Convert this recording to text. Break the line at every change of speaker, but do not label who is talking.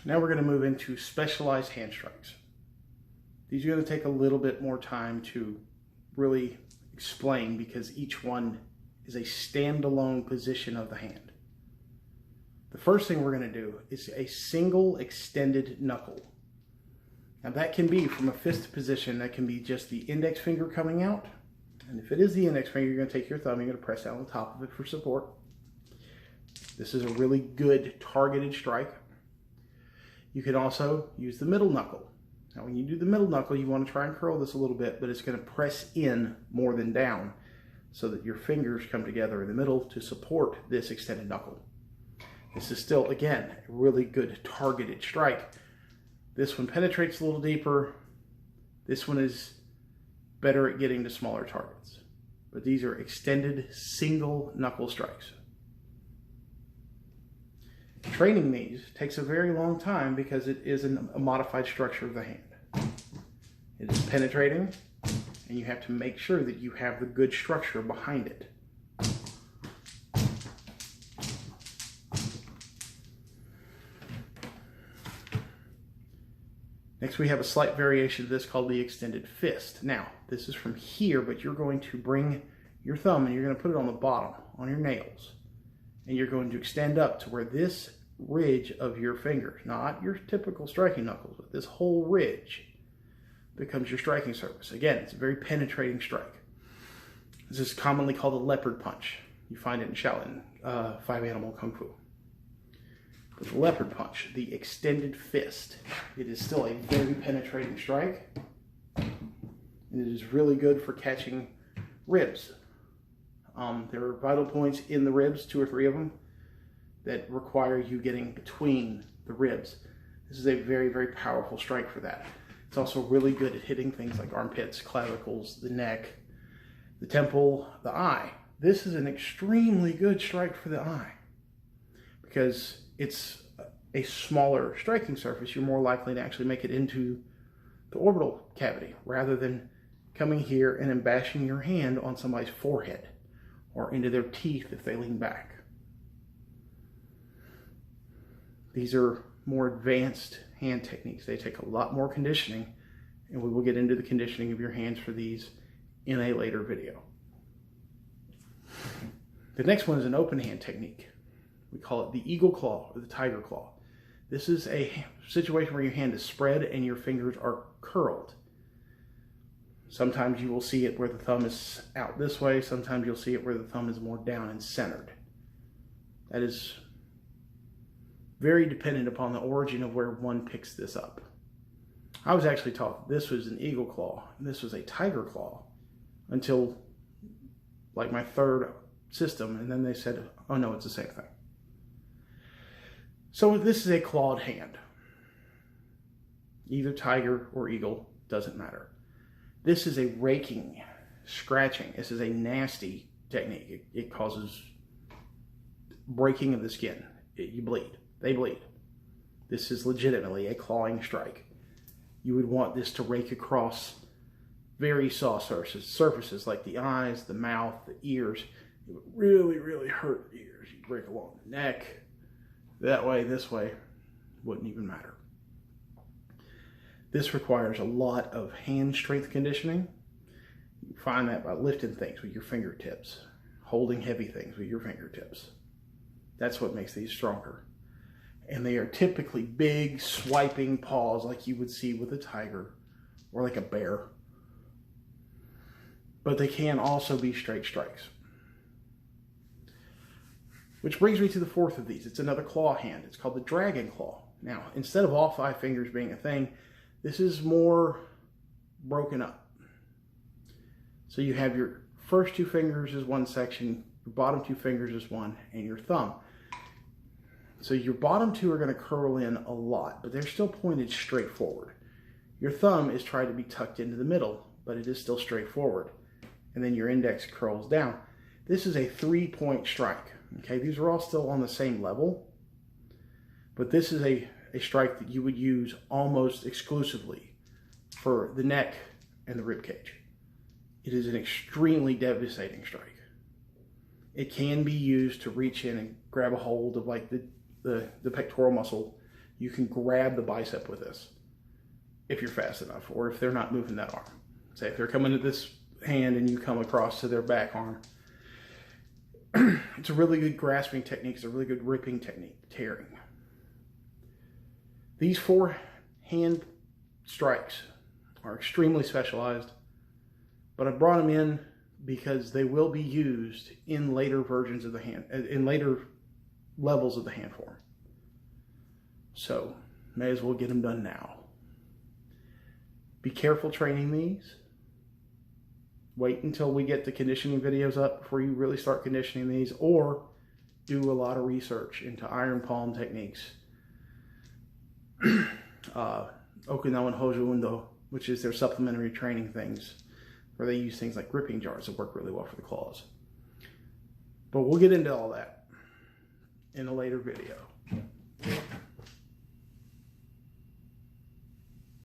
Now we're going to move into specialized hand strikes. These are going to take a little bit more time to really explain because each one is a standalone position of the hand. The first thing we're going to do is a single extended knuckle. Now that can be from a fist position, that can be just the index finger coming out. And if it is the index finger, you're going to take your thumb, you're going to press down on top of it for support. This is a really good targeted strike. You can also use the middle knuckle. Now when you do the middle knuckle, you want to try and curl this a little bit, but it's going to press in more than down so that your fingers come together in the middle to support this extended knuckle. This is still, again, a really good targeted strike. This one penetrates a little deeper. This one is better at getting to smaller targets. But these are extended single knuckle strikes. Training these takes a very long time because it is a modified structure of the hand. It is penetrating, and you have to make sure that you have the good structure behind it. Next, we have a slight variation of this called the extended fist. Now, this is from here, but you're going to bring your thumb and you're going to put it on the bottom, on your nails. And you're going to extend up to where this ridge of your fingers, not your typical striking knuckles, but this whole ridge becomes your striking surface. Again, it's a very penetrating strike. This is commonly called a leopard punch. You find it in Shaolin, 5-animal Kung Fu. But the leopard punch, the extended fist, it is still a very penetrating strike. And it is really good for catching ribs. There are vital points in the ribs, 2 or 3 of them, that require you getting between the ribs. This is a very, very powerful strike for that. It's also really good at hitting things like armpits, clavicles, the neck, the temple, the eye. This is an extremely good strike for the eye because it's a smaller striking surface. You're more likely to actually make it into the orbital cavity rather than coming here and then bashing your hand on somebody's forehead or into their teeth if they lean back. These are more advanced hand techniques. They take a lot more conditioning, and we will get into the conditioning of your hands for these in a later video. The next one is an open hand technique. We call it the eagle claw or the tiger claw. This is a situation where your hand is spread and your fingers are curled. Sometimes you will see it where the thumb is out this way. Sometimes you'll see it where the thumb is more down and centered. That is very dependent upon the origin of where one picks this up. I was actually taught this was an eagle claw and this was a tiger claw until like my 3rd system, and then they said, oh no, it's the same thing. So this is a clawed hand. Either tiger or eagle, doesn't matter. This is a raking, scratching. This is a nasty technique. It causes breaking of the skin. You bleed. They bleed. This is legitimately a clawing strike. You would want this to rake across very soft surfaces like the eyes, the mouth, the ears. It would really, really hurt the ears. You break along the neck. That way, this way, wouldn't even matter. This requires a lot of hand strength conditioning. You find that by lifting things with your fingertips, holding heavy things with your fingertips. That's what makes these stronger. And they are typically big, swiping paws like you would see with a tiger or like a bear. But they can also be straight strikes. Which brings me to the 4th of these. It's another claw hand. It's called the dragon claw. Now, instead of all 5 fingers being a thing, this is more broken up. So you have your first 2 fingers as one section, your bottom 2 fingers as one, and your thumb. So your bottom 2 are going to curl in a lot, but they're still pointed straight forward. Your thumb is trying to be tucked into the middle, but it is still straight forward. And then your index curls down. This is a 3-point strike. Okay, these are all still on the same level, but this is a strike that you would use almost exclusively for the neck and the rib cage. It is an extremely devastating strike. It can be used to reach in and grab a hold of like the pectoral muscle. You can grab the bicep with this if you're fast enough, or if they're not moving that arm. Say if they're coming to this hand and you come across to their back arm. It's a really good grasping technique. It's a really good ripping technique, tearing. These 4 hand strikes are extremely specialized, but I brought them in because they will be used in later versions of the hand, in later levels of the hand form. So, may as well get them done now. Be careful training these. Wait until we get the conditioning videos up before you really start conditioning these, or do a lot of research into iron palm techniques. Okinawan Hojo Undo, which is their supplementary training things, where they use things like gripping jars that work really well for the claws. But we'll get into all that in a later video.